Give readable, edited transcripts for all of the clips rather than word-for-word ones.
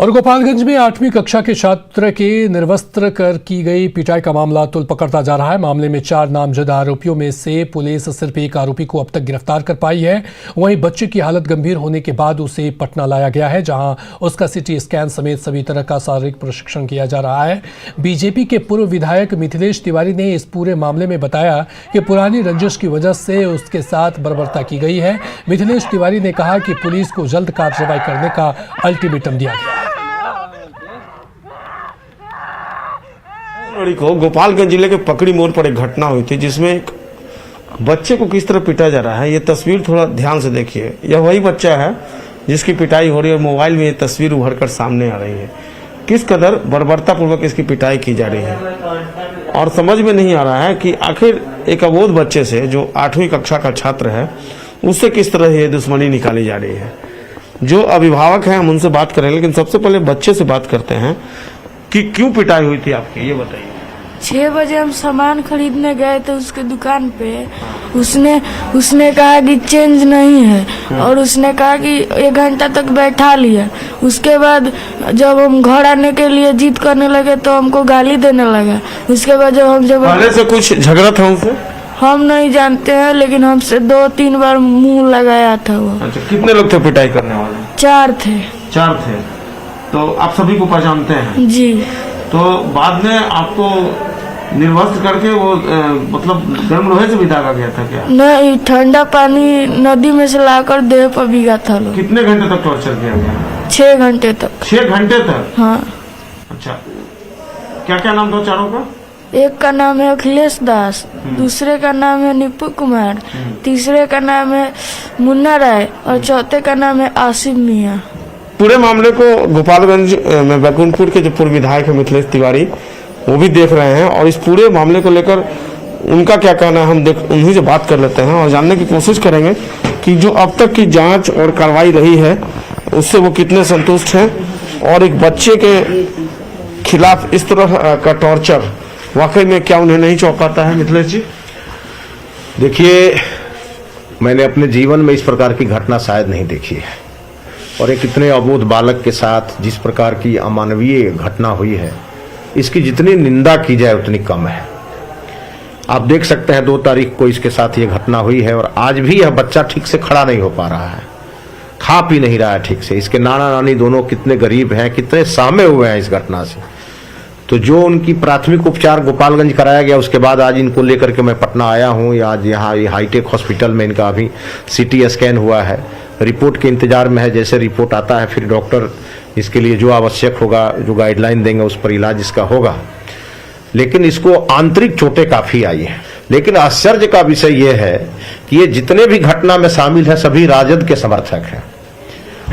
और गोपालगंज में 8वीं कक्षा के छात्र के निर्वस्त्र कर की गई पिटाई का मामला तुल पकड़ता जा रहा है। मामले में 4 नामजद आरोपियों में से पुलिस सिर्फ एक आरोपी को अब तक गिरफ्तार कर पाई है। वहीं बच्चे की हालत गंभीर होने के बाद उसे पटना लाया गया है, जहां उसका सिटी स्कैन समेत सभी तरह का शारीरिक प्रशिक्षण किया जा रहा है। बीजेपी के पूर्व विधायक मिथिलेश तिवारी ने इस पूरे मामले में बताया कि पुरानी रंजिश की वजह से उसके साथ बर्बरता की गई है। मिथिलेश तिवारी ने कहा कि पुलिस को जल्द कार्रवाई करने का अल्टीमेटम दिया गया है। को गोपालगंज जिले के पकड़ी मोड़ पर एक घटना हुई थी, जिसमें एक बच्चे को किस तरह पीटा जा रहा है। ये तस्वीर थोड़ा ध्यान से देखिए। यह वही बच्चा है जिसकी पिटाई हो रही है और मोबाइल में ये तस्वीर उभर कर सामने आ रही है। किस कदर बर्बरता पूर्वक इसकी पिटाई की जा रही है और समझ में नहीं आ रहा है कि आखिर एक अबोध बच्चे से, जो 8वीं कक्षा का छात्र है, उससे किस तरह ये दुश्मनी निकाली जा रही है। जो अभिभावक हैं हम उनसे बात करें, लेकिन सबसे पहले बच्चे से बात करते हैं कि क्यों पिटाई हुई थी आपकी, ये बताइए। 6 बजे हम सामान खरीदने गए थे उसके दुकान पे। उसने कहा कि चेंज नहीं है और उसने कहा कि 1 घंटा तक बैठा लिया। उसके बाद जब हम घर आने के लिए जिद करने लगे तो हमको गाली देने लगा। उसके बाद जब पहले से कुछ झगड़ा था उनसे? हम नहीं जानते हैं, लेकिन हमसे 2-3 बार मुंह लगाया था वो। अच्छा, कितने लोग थे पिटाई करने वाले? 4 थे। 4 थे। तो आप सभी को पहचानते हैं? जी। तो बाद में आपको निर्वस्त्र करके वो मतलब गर्म लोहे से बिताया गया था क्या? नहीं, ठंडा पानी नदी में से लाकर देह पर भीगा था लोग। कितने घंटे तक टॉर्चर किया गया? 6 घंटे तक। 6 घंटे तक? हाँ। अच्छा, क्या क्या नाम था चारों का? एक का नाम है अखिलेश दास, दूसरे का नाम है निपु कुमार, तीसरे का नाम है मुन्ना राय और चौथे का नाम है आसिफ मियां। पूरे मामले को गोपालगंज में बैकुंठपुर के जो पूर्व विधायक है मिथिलेश तिवारी, वो भी देख रहे हैं और इस पूरे मामले को लेकर उनका क्या कहना है हम उन्हीं से बात कर लेते हैं और जानने की कोशिश करेंगे कि जो अब तक की जांच और कार्रवाई रही है उससे वो कितने संतुष्ट हैं और एक बच्चे के खिलाफ इस तरह का टॉर्चर वाकई में क्या उन्हें नहीं चौंकाता है। मिथिलेश जी, देखिए, मैंने अपने जीवन में इस प्रकार की घटना शायद नहीं देखी है और एक इतने अबोध बालक के साथ जिस प्रकार की अमानवीय घटना हुई है, इसकी जितनी निंदा की जाए उतनी कम है। आप देख सकते हैं 2 तारीख को इसके साथ ये घटना हुई है और आज भी यह बच्चा ठीक से खड़ा नहीं हो पा रहा है, खा पी नहीं रहा है ठीक से। इसके नाना नानी दोनों कितने गरीब हैं, कितने सहमे हुए हैं इस घटना से। तो जो उनकी प्राथमिक उपचार गोपालगंज कराया गया, उसके बाद आज इनको लेकर के मैं पटना आया हूँ। आज यहाँ हाईटेक हॉस्पिटल में इनका अभी सिटी स्कैन हुआ है, रिपोर्ट के इंतजार में है। जैसे रिपोर्ट आता है फिर डॉक्टर इसके लिए जो आवश्यक होगा, जो गाइडलाइन देंगे, उस पर इलाज इसका होगा। लेकिन इसको आंतरिक चोटें काफी आई है। लेकिन आश्चर्य का विषय यह है कि ये जितने भी घटना में शामिल है सभी राजद के समर्थक हैं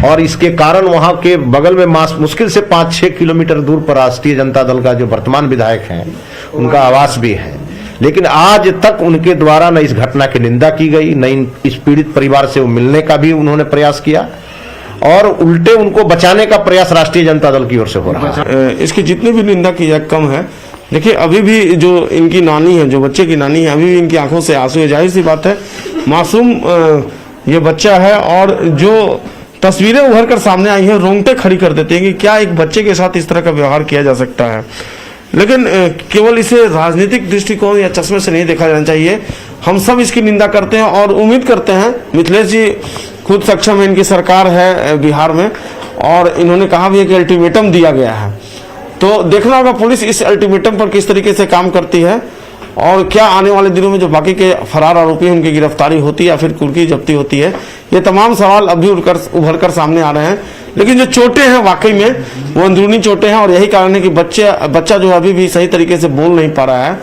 और इसके कारण वहां के बगल में मुश्किल से 5-6 किलोमीटर दूर पर राष्ट्रीय जनता दल का जो वर्तमान विधायक हैं उनका आवास भी है। लेकिन आज तक उनके द्वारा न इस घटना की निंदा की गई, न इस पीड़ित परिवार से वो मिलने का भी उन्होंने प्रयास किया और उल्टे उनको बचाने का प्रयास राष्ट्रीय जनता दल की ओर से हो रहा है। इसकी जितनी भी निंदा की जाए कम है। देखिए, अभी भी जो इनकी नानी है, जो बच्चे की नानी है, अभी भी इनकी आंखों से आंसू है। जाहिर सी बात है, मासूम ये बच्चा है और जो तस्वीरें उभर कर सामने आई हैं रोंगटे खड़ी कर देते हैं कि क्या एक बच्चे के साथ इस तरह का व्यवहार किया जा सकता है। लेकिन केवल इसे राजनीतिक दृष्टिकोण या चश्मे से नहीं देखा जाना चाहिए। हम सब इसकी निंदा करते हैं और उम्मीद करते हैं, मिथिलेश जी खुद सक्षम है, इनकी सरकार है बिहार में और इन्होंने कहा भी है कि अल्टीमेटम दिया गया है। तो देखना होगा पुलिस इस अल्टीमेटम पर किस तरीके से काम करती है और क्या आने वाले दिनों में जो बाकी के फरार आरोपी हैं उनकी गिरफ्तारी होती है या फिर कुर्की जब्ती होती है। ये तमाम सवाल अभी उभर कर सामने आ रहे हैं। लेकिन जो चोटें हैं वाकई में वो अंदरूनी चोटें हैं और यही कारण है कि बच्चा जो अभी भी सही तरीके से बोल नहीं पा रहा है।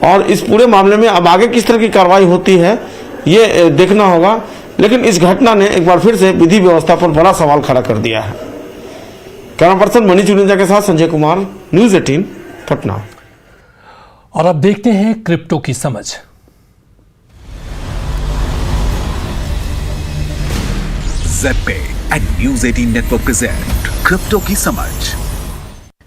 और इस पूरे मामले में अब आगे किस तरह की कार्रवाई होती है ये देखना होगा। लेकिन इस घटना ने एक बार फिर से विधि व्यवस्था पर बड़ा सवाल खड़ा कर दिया है। कैमरा पर्सन मनीष जुनेजा के साथ संजय कुमार, न्यूज़ 18 पटना। और अब देखते हैं क्रिप्टो की समझ। ज़ेड पे and news 18 network present crypto की समझ।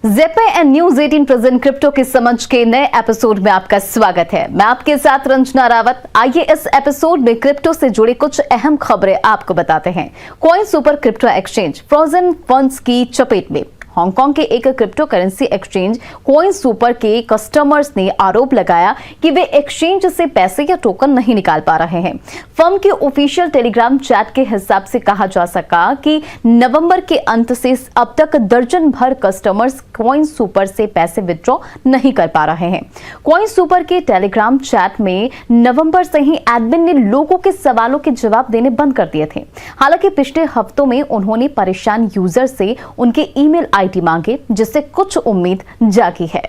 ज़ेपे एंड न्यूज 18 प्रेजेंट क्रिप्टो की समझ के नए एपिसोड में आपका स्वागत है। मैं आपके साथ रंजना रावत। आइए इस एपिसोड में क्रिप्टो से जुड़ी कुछ अहम खबरें आपको बताते हैं। Coin super crypto exchange frozen funds की चपेट में। हांगकांग के एक crypto currency exchange coin super के कस्टमर्स ने आरोप लगाया कि वे एक्सचेंज से पैसे या टोकन नहीं निकाल पा रहे हैं। फर्म के ऑफिशियल टेलीग्राम चैट के हिसाब से कहा जा सका कि नवंबर के अंत से अब तक दर्जन भर कस्टमर्स कॉइन सुपर से पैसे विड्रॉ नहीं कर पा रहे हैं। कॉइन सुपर के टेलीग्राम चैट में नवंबर से ही एडमिन ने लोगों के सवालों के जवाब देने बंद कर दिए थे। हालांकि पिछले हफ्तों में उन्होंने परेशान यूजर से उनके ईमेल आईडी मांगे, जिससे कुछ उम्मीद जागी है।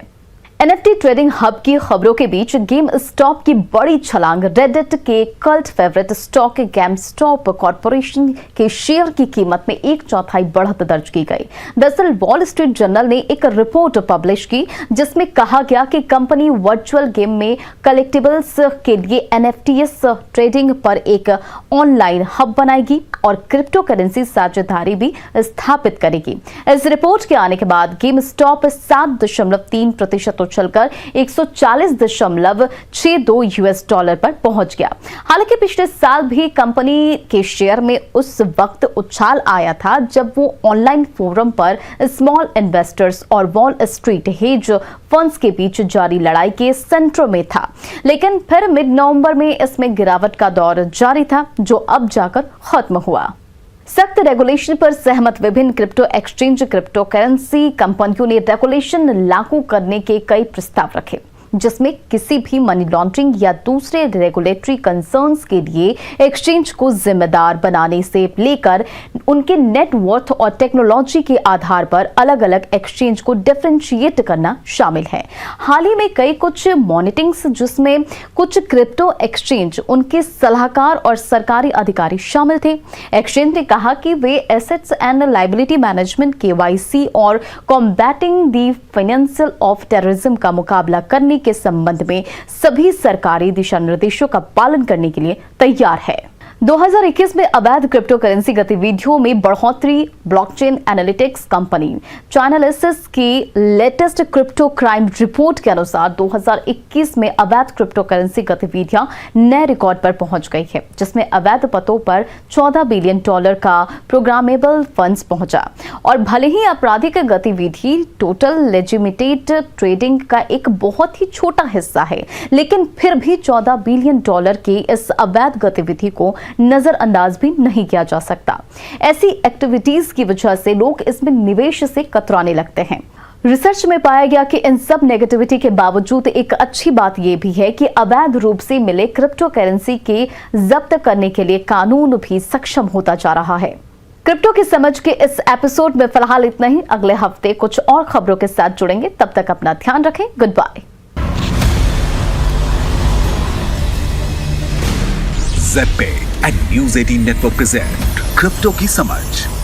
एनएफटी ट्रेडिंग हब की खबरों के बीच गेम स्टॉप की बड़ी छलांग। रेडिट के cult favourite stock game stop corporation के शेयर की कीमत में 1/4 बढ़त दर्ज की गई। दरअसल वॉल स्ट्रीट जर्नल ने एक रिपोर्ट पब्लिश की जिसमें कहा गया कि कंपनी वर्चुअल गेम में कलेक्टिबल्स के लिए एनएफटीएस ट्रेडिंग पर एक ऑनलाइन हब बनाएगी और क्रिप्टो करेंसी साझेदारी भी स्थापित करेगी। इस रिपोर्ट के आने के बाद गेम स्टॉप 7.3% चलकर 140.62 यूएस डॉलर पर पहुंच गया। हालांकि पिछले साल भी कंपनी के शेयर में उस वक्त उछाल आया था जब वो ऑनलाइन फोरम पर स्मॉल इन्वेस्टर्स और वॉल स्ट्रीट हेज फंड्स के बीच जारी लड़ाई के सेंटर में था। लेकिन फिर मिड नवंबर में इसमें गिरावट का दौर जारी था, जो अब जाकर खत्म हुआ। सख्त रेगुलेशन पर सहमत विभिन्न क्रिप्टो एक्सचेंज क्रिप्टो करेंसी कंपनियों ने रेगुलेशन लागू करने के कई प्रस्ताव रखे, जिसमें किसी भी मनी लॉन्ड्रिंग या दूसरे रेगुलेटरी कंसर्न्स के लिए एक्सचेंज को जिम्मेदार बनाने से लेकर उनके नेटवर्थ और टेक्नोलॉजी के आधार पर अलग अलग एक्सचेंज को डिफरेंशिएट करना शामिल है। हाल ही में कई कुछ मॉनिटरिंग्स जिसमें कुछ क्रिप्टो एक्सचेंज, उनके सलाहकार और सरकारी अधिकारी शामिल थे। एक्सचेंज ने कहा कि वे assets and liability management, KYC और combating the financial of terrorism का मुकाबला करने के संबंध में सभी सरकारी दिशा निर्देशों का पालन करने के लिए तैयार है। 2021 में अवैध क्रिप्टो करेंसी गतिविधियों में बढ़ोतरी। ब्लॉकचेन एनालिटिक्स कंपनी चाइनालिसिस की लेटेस्ट क्रिप्टो क्राइम रिपोर्ट के अनुसार 2021 में अवैध क्रिप्टो करेंसी गतिविधियां नए रिकॉर्ड पर पहुंच गई है, जिसमें अवैध पतों पर $14 बिलियन का प्रोग्रामेबल फंड्स पहुंचा। और भले ही आपराधिक गतिविधि टोटल लेजिटिमेट ट्रेडिंग का एक बहुत ही छोटा हिस्सा है, लेकिन फिर भी $14 बिलियन की इस अवैध गतिविधि को नजरअंदाज भी नहीं किया जा सकता। ऐसी एक्टिविटीज की वजह से लोग इसमें निवेश से कतराने लगते हैं। रिसर्च में पाया गया कि इन सब नेगेटिविटी के बावजूद एक अच्छी बात यह भी है कि अवैध रूप से मिले क्रिप्टो करेंसी के जब्त करने के लिए कानून भी सक्षम होता जा रहा है। क्रिप्टो की समझ के इस एपिसोड में फिलहाल इतना ही। अगले हफ्ते कुछ और खबरों के साथ जुड़ेंगे, तब तक अपना ध्यान रखें। Good bye. ज़ेपे and news 18 network present crypto की समझ।